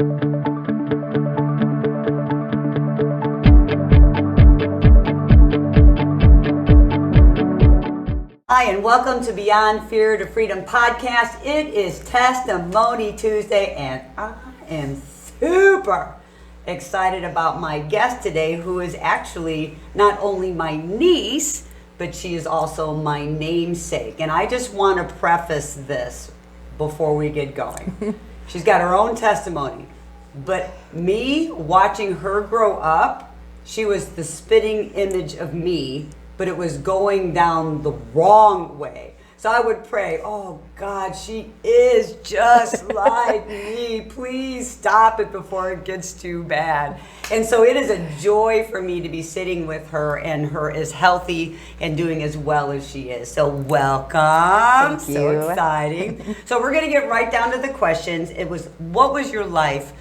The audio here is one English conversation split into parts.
Hi, and welcome to Beyond Fear to Freedom podcast. It is Testimony Tuesday, and I am super excited about my guest today, who is actually not only my niece, but she is also my namesake. And I just want to preface this before we get going. She's got her own testimony, but me watching her grow up, she was the spitting image of me, but it was going down the wrong way. So I would pray, oh God, she is just like me. Please stop it before it gets too bad. And so it is a joy for me to be sitting with her, and her is healthy and doing as well as she is. So welcome. Thank you. So exciting. So we're going to get right down to the questions. It was, what was your life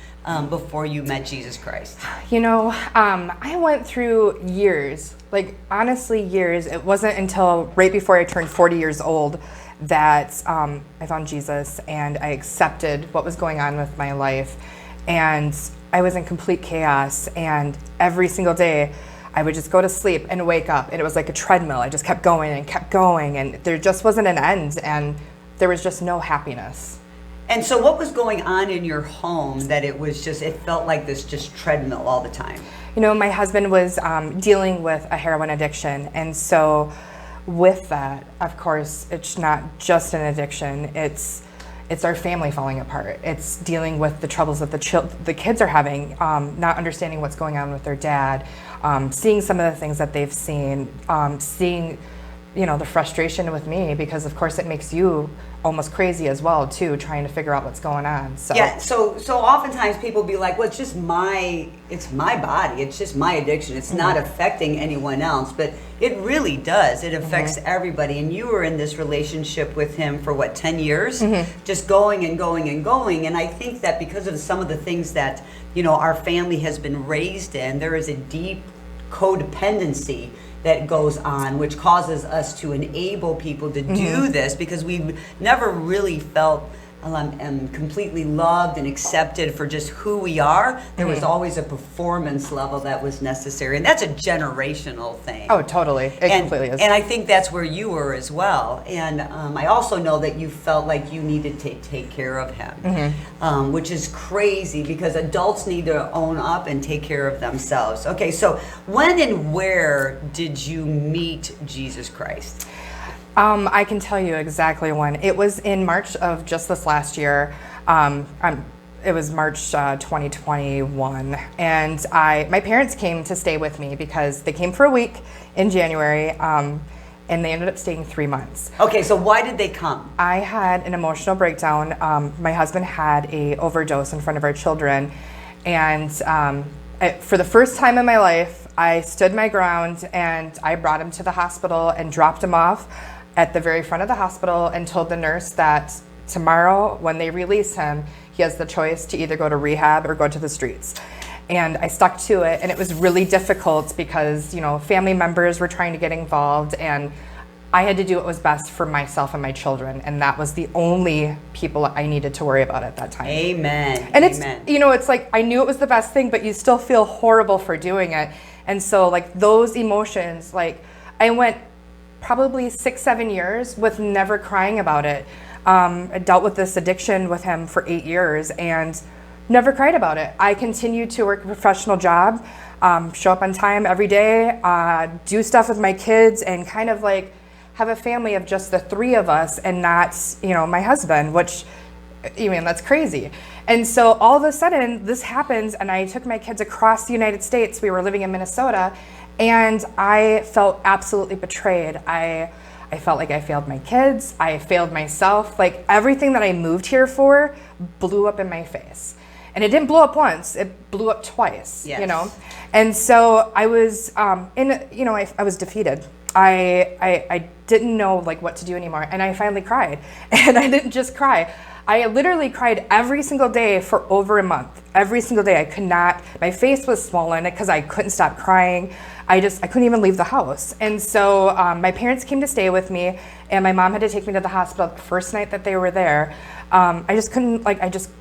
before you met Jesus Christ? You know, I went through years, like honestly years. It wasn't until right before I turned 40 years old that I found Jesus and I accepted what was going on with my life. And I was in complete chaos, and every single day I would just go to sleep and wake up, and it was like a treadmill. I just kept going, and there just wasn't an end, and there was just no happiness. And so what was going on in your home that it felt like this just treadmill all the time? You know, my husband was dealing with a heroin addiction. And so with that, of course, it's not just an addiction. It's our family falling apart. It's dealing with the troubles that the kids are having, not understanding what's going on with their dad, seeing some of the things that they've seen, seeing, you know, the frustration with me, because of course it makes you almost crazy as well too, trying to figure out what's going on. So yeah, so oftentimes people be like, well, it's my body, it's just my addiction, it's not affecting anyone else, but it really does. It affects everybody. And you were in this relationship with him for what, 10 years? Just going and going and going. And I think that because of some of the things that, you know, our family has been raised in, there is a deep codependency that goes on, which causes us to enable people to do this, because we've never really felt completely loved and accepted for just who we are. There was always a performance level that was necessary, and that's a generational thing. Oh, totally. It completely is. And I think that's where you were as well. And I also know that you felt like you needed to take care of him, which is crazy, because adults need to own up and take care of themselves. Okay, so when and where did you meet Jesus Christ? I can tell you exactly when. It was in March of just this last year. It was March 2021, and my parents came to stay with me because they came for a week in January, and they ended up staying 3 months. Okay, so why did they come? I had an emotional breakdown. My husband had a overdose in front of our children, and for the first time in my life, I stood my ground, and I brought him to the hospital and dropped him off at the very front of the hospital and told the nurse that tomorrow, when they release him, he has the choice to either go to rehab or go to the streets. And I stuck to it, and it was really difficult because, you know, family members were trying to get involved, and I had to do what was best for myself and my children, and that was the only people I needed to worry about at that time. Amen. And Amen. It's, you know, it's like I knew it was the best thing, but you still feel horrible for doing it. And so, like, those emotions, like, I went probably 6-7 years with never crying about it. I dealt with this addiction with him for 8 years and never cried about it. I continued to work a professional job, show up on time every day, do stuff with my kids, and kind of like have a family of just the three of us and not, you know, my husband, which, I mean, that's crazy. And so all of a sudden this happens, and I took my kids across the United States. We were living in Minnesota, and I felt absolutely betrayed. I felt like I failed my kids. I failed myself. Like, everything that I moved here for blew up in my face. And it didn't blow up once, it blew up twice, yes. You know? And so I was, I was defeated. I didn't know like what to do anymore. And I finally cried. And I didn't just cry. I literally cried every single day for over a month. Every single day. I could not, my face was swollen because I couldn't stop crying. I couldn't even leave the house. And so my parents came to stay with me, and my mom had to take me to the hospital the first night that they were there. I just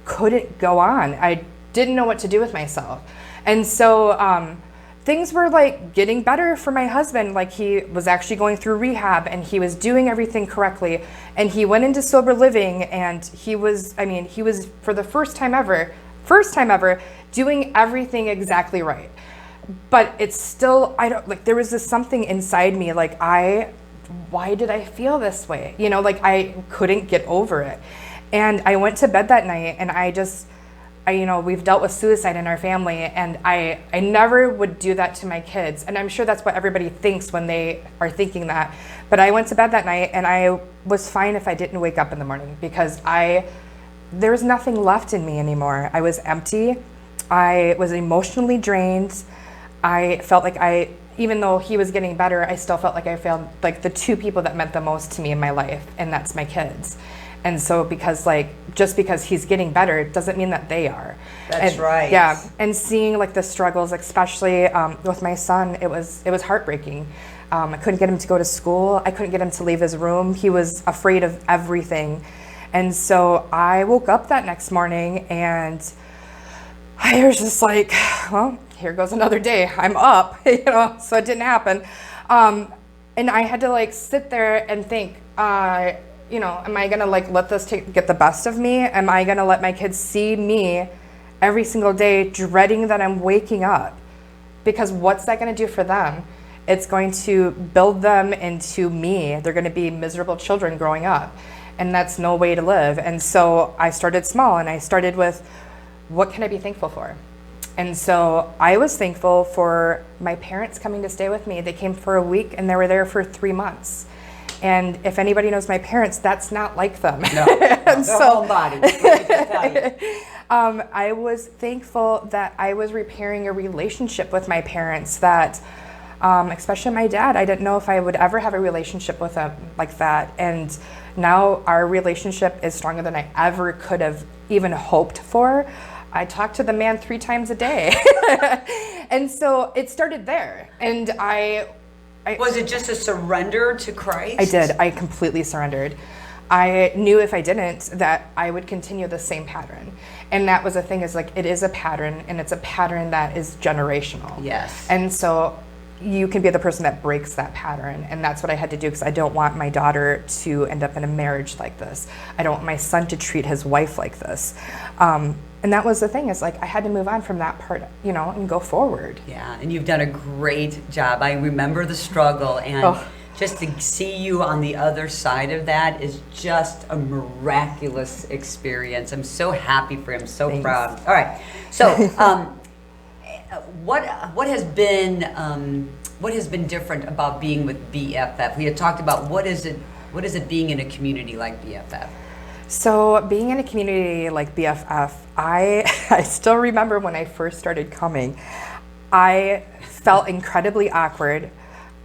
couldn't go on. I didn't know what to do with myself. And so things were like getting better for my husband. Like he was actually going through rehab and he was doing everything correctly. And he went into sober living and he was for the first time ever, doing everything exactly right. But it's still, there was this something inside me, like why did I feel this way? You know, like I couldn't get over it. And I went to bed that night and we've dealt with suicide in our family, and I never would do that to my kids. And I'm sure that's what everybody thinks when they are thinking that. But I went to bed that night and I was fine if I didn't wake up in the morning, because there was nothing left in me anymore. I was empty. I was emotionally drained. I felt like even though he was getting better, I still felt like I failed like the two people that meant the most to me in my life, and that's my kids. And so just because he's getting better, it doesn't mean that they are. That's right. Yeah, and seeing like the struggles, especially with my son, it was heartbreaking. I couldn't get him to go to school. I couldn't get him to leave his room. He was afraid of everything. And so I woke up that next morning and I was just like, well, here goes another day. I'm up, so it didn't happen. And I had to like sit there and think, am I gonna like let this get the best of me? Am I gonna let my kids see me every single day dreading that I'm waking up? Because what's that gonna do for them? It's going to build them into me. They're gonna be miserable children growing up, and that's no way to live. And so I started small, and I started with, what can I be thankful for? And so I was thankful for my parents coming to stay with me. They came for a week and they were there for 3 months. And if anybody knows my parents, that's not like them. No, their whole body. Let me just tell you. I was thankful that I was repairing a relationship with my parents that, especially my dad, I didn't know if I would ever have a relationship with him like that. And now our relationship is stronger than I ever could have even hoped for. I talk to the man 3 times a day. And so it started there. And was it just a surrender to Christ? I did. I completely surrendered. I knew if I didn't, that I would continue the same pattern. And that was the thing, is like, it is a pattern, and it's a pattern that is generational. Yes. And so you can be the person that breaks that pattern. And that's what I had to do, because I don't want my daughter to end up in a marriage like this. I don't want my son to treat his wife like this. And that was the thing, is like, I had to move on from that part, and go forward. Yeah, and you've done a great job. I remember the struggle, and just to see you on the other side of that is just a miraculous experience. I'm so happy for him, so Thanks. proud. All right, so what has been different about being with BFF? We had talked about what is it being in a community like BFF? So being in a community like BFF, I still remember when I first started coming, I felt incredibly awkward.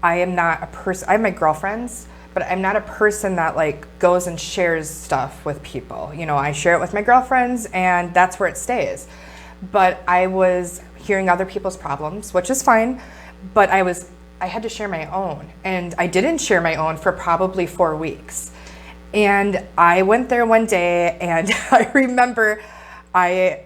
I am not a person, I have my girlfriends, but I'm not a person that like goes and shares stuff with people. I share it with my girlfriends and that's where it stays. But I was hearing other people's problems, which is fine, but I had to share my own. And I didn't share my own for probably 4 weeks. And I went there one day and I remember I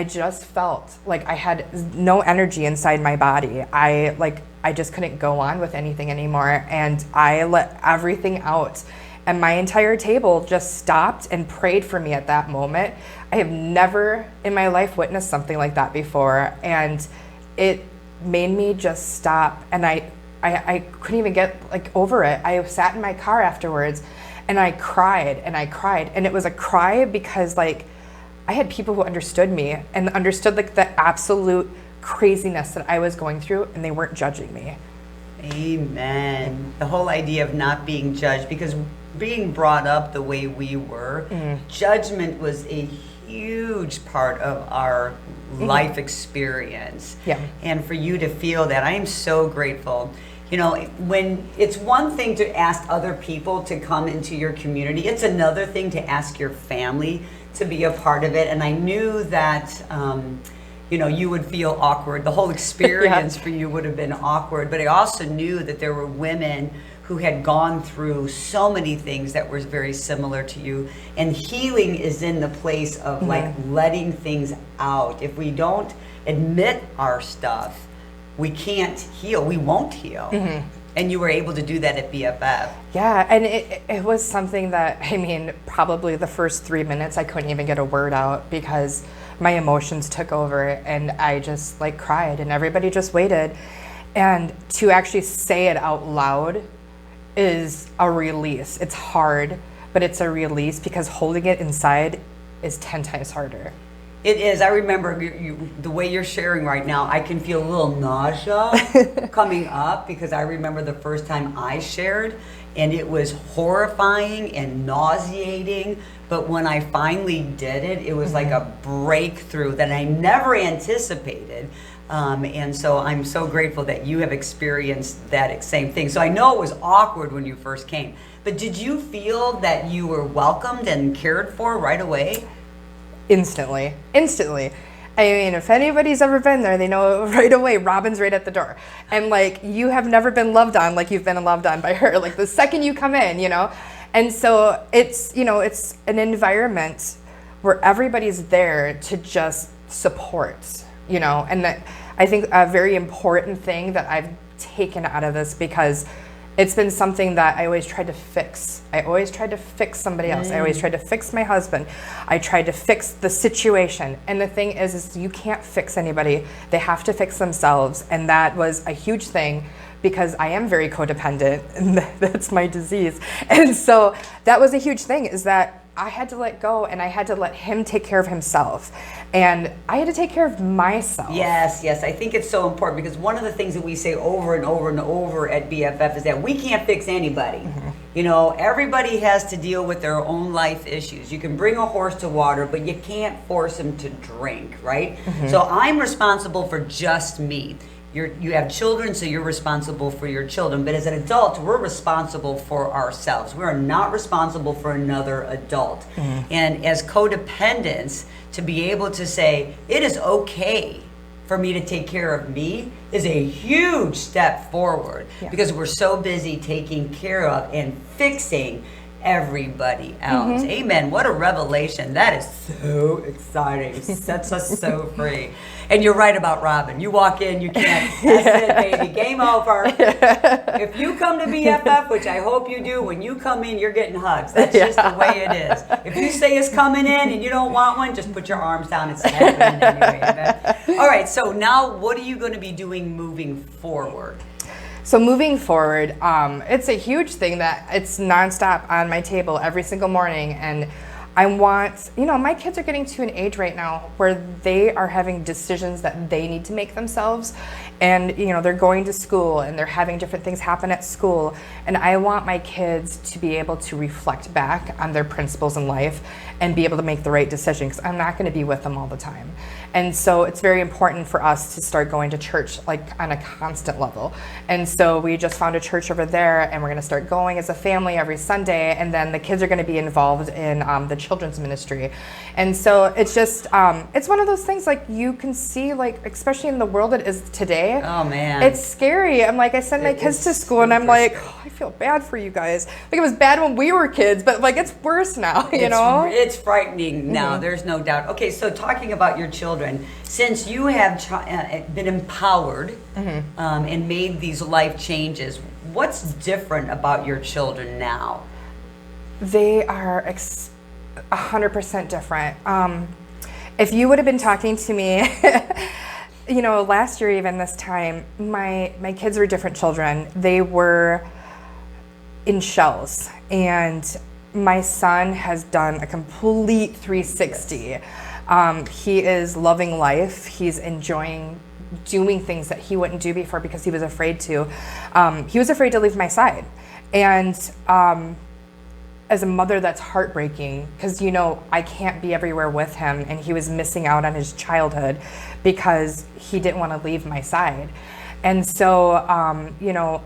just felt like I had no energy inside my body. I just couldn't go on with anything anymore, and I let everything out. And my entire table just stopped and prayed for me at that moment. I have never in my life witnessed something like that before, and it made me just stop. And I couldn't even get over it. I sat in my car afterwards and I cried and I cried, and it was a cry because I had people who understood me and understood the absolute craziness that I was going through, and they weren't judging me. Amen. The whole idea of not being judged, because being brought up the way we were, judgment was a huge part of our life experience. Yeah. And for you to feel that, I am so grateful. When it's one thing to ask other people to come into your community, it's another thing to ask your family to be a part of it. And I knew that, you would feel awkward. The whole experience for you would have been awkward. But I also knew that there were women who had gone through so many things that were very similar to you. And healing is in the place of like letting things out. If we don't admit our stuff, we can't heal. We won't heal. And you were able to do that at BFF. Yeah, and it was something that, I mean, probably the first 3 minutes I couldn't even get a word out because my emotions took over and I just like cried and everybody just waited. And to actually say it out loud is a release. It's hard, but it's a release because holding it inside is 10 times harder. It is. I remember the way you're sharing right now, I can feel a little nausea coming up because I remember the first time I shared and it was horrifying and nauseating. But when I finally did it, it was like a breakthrough that I never anticipated. And so I'm so grateful that you have experienced that same thing. So I know it was awkward when you first came, but did you feel that you were welcomed and cared for right away? Instantly. I mean, if anybody's ever been there, they know right away, Robin's right at the door. And like, you have never been loved on like you've been loved on by her. Like the second you come in, you know? And so it's, you know, it's an environment where everybody's there to just support, you know? And that, I think a very important thing that I've taken out of this, because it's been something that I always tried to fix. I always tried to fix somebody else. I always tried to fix my husband. I tried to fix the situation. And the thing is you can't fix anybody. They have to fix themselves. And that was a huge thing because I am very codependent and that's my disease. And so that was a huge thing, is that I had to let go and I had to let him take care of himself. And I had to take care of myself. Yes. I think it's so important because one of the things that we say over and over and over at BFF is that we can't fix anybody. You know, everybody has to deal with their own life issues. You can bring a horse to water, but you can't force him to drink, right? So I'm responsible for just me. You have children, so you're responsible for your children. But as an adult, we're responsible for ourselves. We are not responsible for another adult. And as codependents, to be able to say, it is okay for me to take care of me is a huge step forward because we're so busy taking care of and fixing everybody else. Amen. What a revelation. That is so exciting. Sets us so free. And you're right about Robin. You walk in, you can't. That's it, baby. Game over. If you come to BFF, which I hope you do, when you come in, you're getting hugs. That's just the way it is. If you say it's coming in and you don't want one, just put your arms down. It's happening anyway. All right. So now what are you going to be doing moving forward? So moving forward, it's a huge thing that it's nonstop on my table every single morning. And I want, you know, my kids are getting to an age right now where they are having decisions that they need to make themselves. And, you know, they're going to school and they're having different things happen at school. And I want my kids to be able to reflect back on their principles in life and be able to make the right decision, because I'm not going to be with them all the time. And so it's very important for us to start going to church like on a constant level. And so we just found a church over there and we're going to start going as a family every Sunday. And then the kids are going to be involved in the children's ministry. And so it's just, it's one of those things like you can see, like, especially in the world it is today. Oh man. It's scary. I'm like, I send my kids to school and I'm like, oh, I feel bad for you guys. Like it was bad when we were kids, but like it's worse now, you know? It's frightening now, there's no doubt. Okay, so talking about your children, since you have been empowered and made these life changes, what's different about your children now? They are 100% different. If you would have been talking to me, you know, last year even this time, my kids were different children. They were in shells, and my son has done a complete 360. He is loving life. He's enjoying doing things that he wouldn't do before because he was afraid to. He was afraid to leave my side. And as a mother, that's heartbreaking because, you know, I can't be everywhere with him, and he was missing out on his childhood because he didn't want to leave my side. And so, you know,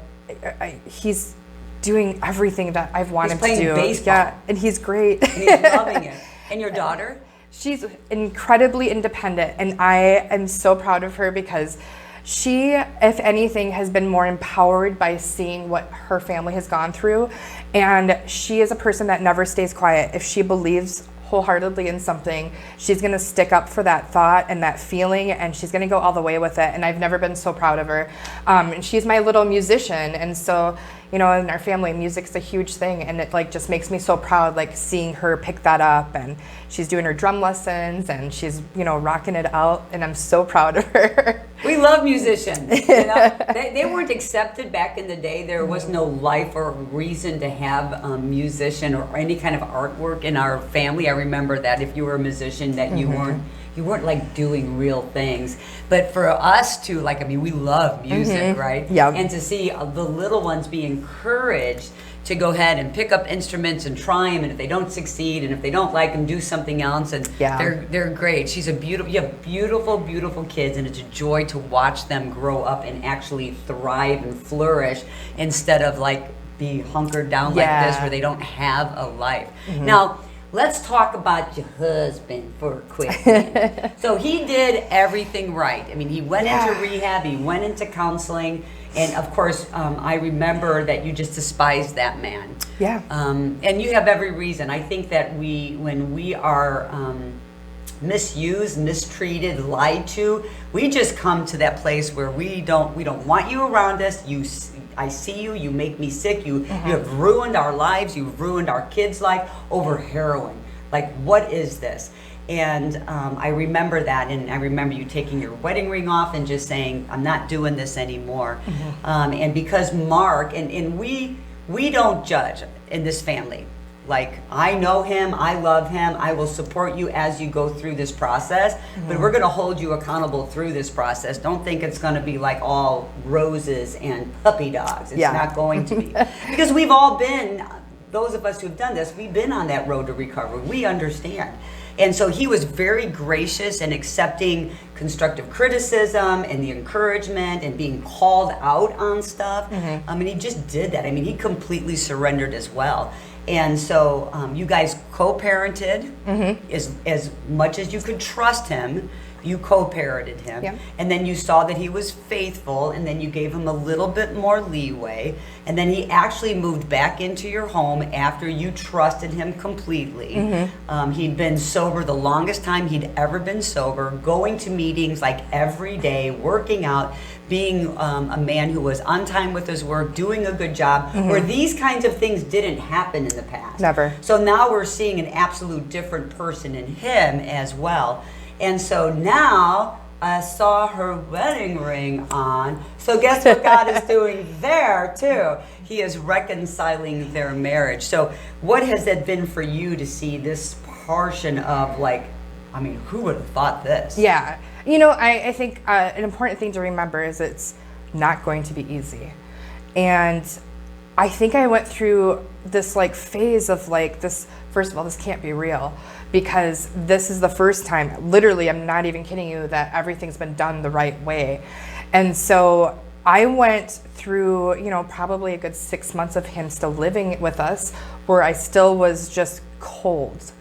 he's doing everything that I've wanted him to do. He's playing baseball. Yeah, and he's great. And he's loving it. And your daughter? She's incredibly independent, and I am so proud of her because She, if anything, has been more empowered by seeing what her family has gone through. And she is a person that never stays quiet. If she believes wholeheartedly in something, she's going to stick up for that thought and that feeling, and she's going to go all the way with it. And I've never been so proud of her. And she's my little musician, and so, you know, in our family, music's a huge thing, and it like just makes me so proud, like seeing her pick that up. And she's doing her drum lessons, and she's, you know, rocking it out, and I'm so proud of her. We love musicians. You know? They weren't accepted back in the day. There was no life or reason to have a musician or any kind of artwork in our family. I remember that if you were a musician, that you weren't like doing real things. But for us to, like, I mean, we love music, right? Yeah. And to see the little ones be encouraged to go ahead and pick up instruments and try them, and if they don't succeed, and if they don't like them, do something else. And they're great. You have beautiful kids, and it's a joy to watch them grow up and actually thrive and flourish instead of like be hunkered down like this where they don't have a life. Now, let's talk about your husband for a quick minute. So he did everything right. I mean, he went into rehab, he went into counseling, and of course, I remember that you just despised that man. Yeah. And you have every reason. I think that when we are misused, mistreated, lied to, we just come to that place where we don't want you around us. I see you, you make me sick, you have ruined our lives, you've ruined our kids' life over heroin. Like, what is this? And I remember that, and I remember you taking your wedding ring off and just saying, I'm not doing this anymore. And because Mark, and we don't judge in this family. Like, I know him, I love him, I will support you as you go through this process, but we're gonna hold you accountable through this process. Don't think it's gonna be like all roses and puppy dogs. It's not going to be. Because we've all been, those of us who've done this, we've been on that road to recovery. We understand. And so he was very gracious and accepting constructive criticism and the encouragement and being called out on stuff. I mean, he just did that. I mean, he completely surrendered as well. And so you guys co-parented as much as you could trust him. You co-parented him, and then you saw that he was faithful, and then you gave him a little bit more leeway, and then he actually moved back into your home after you trusted him completely. He'd been sober the longest time he'd ever been sober, going to meetings like every day, working out, being a man who was on time with his work, doing a good job, where these kinds of things didn't happen in the past. Never. So now we're seeing an absolute different person in him as well. And so now I saw her wedding ring on. So guess what God is doing there too? He is reconciling their marriage. So what has it been for you to see this portion of, like, I mean, who would have thought this? Yeah. You know, I think an important thing to remember is it's not going to be easy. And I think I went through this like phase of like this, first of all, this can't be real, because this is the first time, literally, I'm not even kidding you, that everything's been done the right way. And so I went through, you know, probably a good 6 months of him still living with us, where I still was just cold.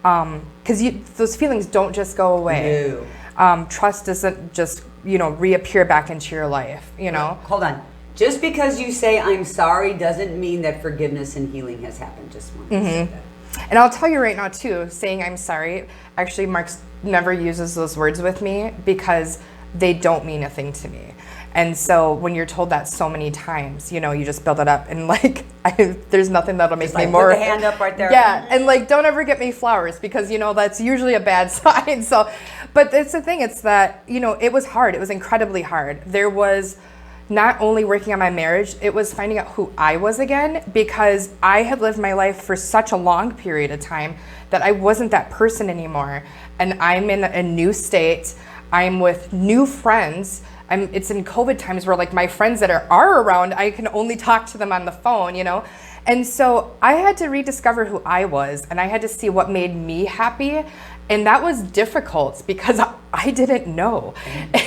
Because those feelings don't just go away. No. Trust doesn't just, you know, reappear back into your life, you know? Hold on. Just because you say I'm sorry doesn't mean that forgiveness and healing has happened. Just wanted to say that. And I'll tell you right now too, saying I'm sorry, actually Mark never uses those words with me because they don't mean a thing to me. And so when you're told that so many times, you know, you just build it up, and like, there's nothing that'll make me more. Put the hand up right there. Yeah, and like, don't ever get me flowers, because, you know, that's usually a bad sign. So, but it's the thing, it's that, you know, it was hard. It was incredibly hard. There was not only working on my marriage, it was finding out who I was again, because I had lived my life for such a long period of time that I wasn't that person anymore. And I'm in a new state. I'm with new friends. It's in COVID times where like my friends that are around, I can only talk to them on the phone, you know? And so I had to rediscover who I was, and I had to see what made me happy. And that was difficult because I didn't know.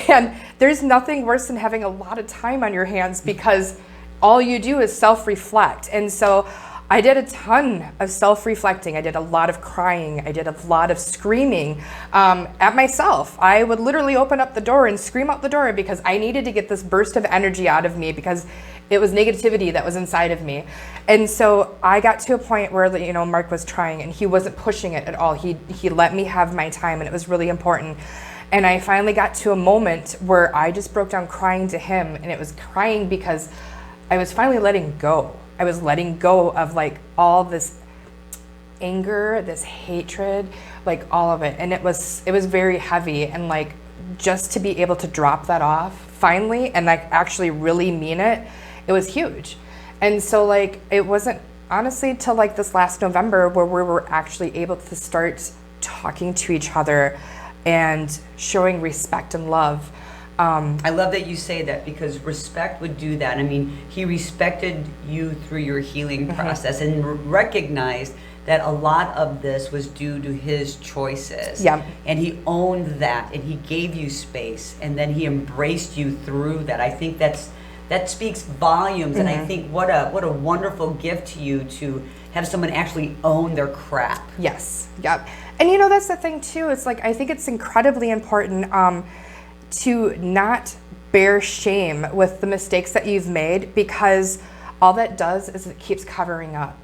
And there's nothing worse than having a lot of time on your hands, because all you do is self-reflect. And so I did a ton of self-reflecting. I did a lot of crying. I did a lot of screaming at myself. I would literally open up the door and scream out the door because I needed to get this burst of energy out of me because it was negativity that was inside of me. And so I got to a point where, you know, Mark was trying and he wasn't pushing it at all. He let me have my time, and it was really important. And I finally got to a moment where I just broke down crying to him, and it was crying because I was finally letting go. I was letting go of like all this anger, this hatred, like all of it. And it was very heavy, and like just to be able to drop that off finally and like actually really mean it, it was huge. And so like it wasn't honestly till like this last November where we were actually able to start talking to each other and showing respect and love. I love that you say that, because respect would do that. I mean, he respected you through your healing process and recognized that a lot of this was due to his choices. Yeah. And he owned that, and he gave you space, and then he embraced you through that. I think that speaks volumes, and I think what a wonderful gift to you to have someone actually own their crap. Yes. Yep. And you know, that's the thing too. It's like, I think it's incredibly important to not bear shame with the mistakes that you've made, because all that does is it keeps covering up.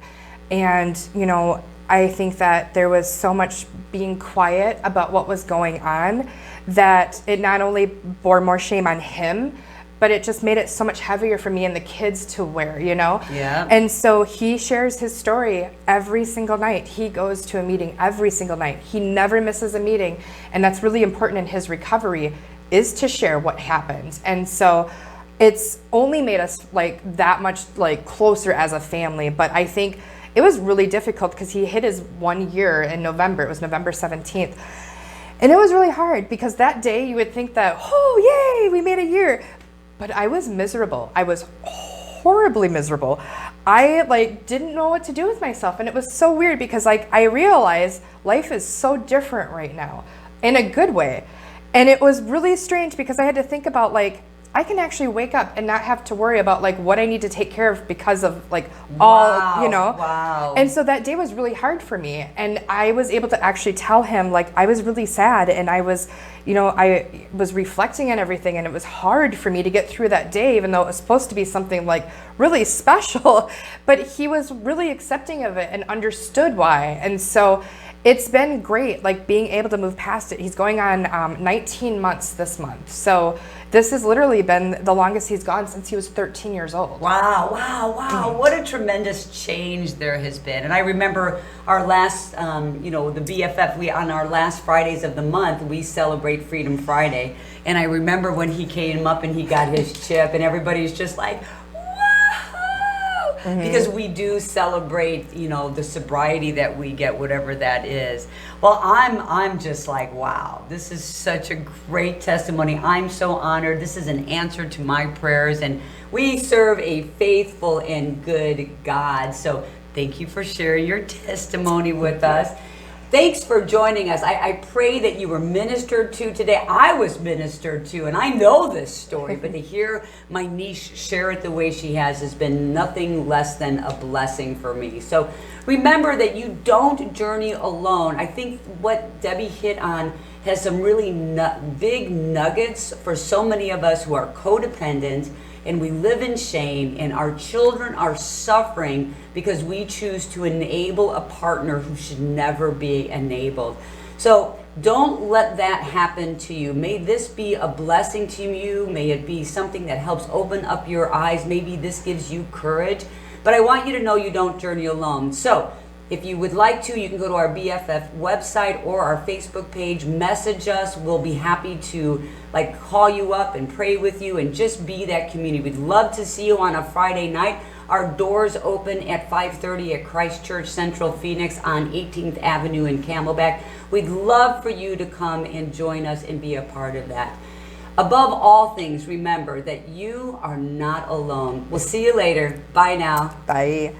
And, you know, I think that there was so much being quiet about what was going on that it not only bore more shame on him, but it just made it so much heavier for me and the kids to wear, you know? Yeah. And so he shares his story every single night. He goes to a meeting every single night. He never misses a meeting. And that's really important in his recovery, is to share what happened. And so it's only made us like that much like closer as a family. But I think it was really difficult because he hit his 1 year in November. It was November 17th. And it was really hard because that day you would think that, oh, yay, we made a year. But I was miserable. I was horribly miserable. I like didn't know what to do with myself. And it was so weird because like I realized life is so different right now in a good way. And it was really strange because I had to think about like, I can actually wake up and not have to worry about like what I need to take care of because of like all, you know. Wow. And so that day was really hard for me. And I was able to actually tell him like I was really sad, and I was, you know, I was reflecting on everything, and it was hard for me to get through that day, even though it was supposed to be something like really special. But he was really accepting of it and understood why. And so it's been great, like being able to move past it. He's going on 19 months this month. So this has literally been the longest he's gone since he was 13 years old. Wow, wow, wow. What a tremendous change there has been. And I remember our last, you know, the BFF, on our last Fridays of the month, we celebrate Freedom Friday. And I remember when he came up and he got his chip, and everybody's just like, because we do celebrate, you know, the sobriety that we get, whatever that is. Well, I'm just like, wow, this is such a great testimony. I'm so honored. This is an answer to my prayers, and we serve a faithful and good God. So thank you for sharing your testimony with us. Thanks for joining us. I pray that you were ministered to today. I was ministered to, and I know this story, but to hear my niece share it the way she has been nothing less than a blessing for me. So remember that you don't journey alone. I think what Debbie hit on has some really big nuggets for so many of us who are codependent, and we live in shame, and our children are suffering because we choose to enable a partner who should never be enabled. So don't let that happen to you. May this be a blessing to you. May it be something that helps open up your eyes. Maybe this gives you courage. But I want you to know you don't journey alone. So if you would like to, you can go to our BFF website or our Facebook page, message us. We'll be happy to like call you up and pray with you and just be that community. We'd love to see you on a Friday night. Our doors open at 5:30 at Christ Church Central Phoenix on 18th Avenue in Camelback. We'd love for you to come and join us and be a part of that. Above all things, remember that you are not alone. We'll see you later. Bye now. Bye.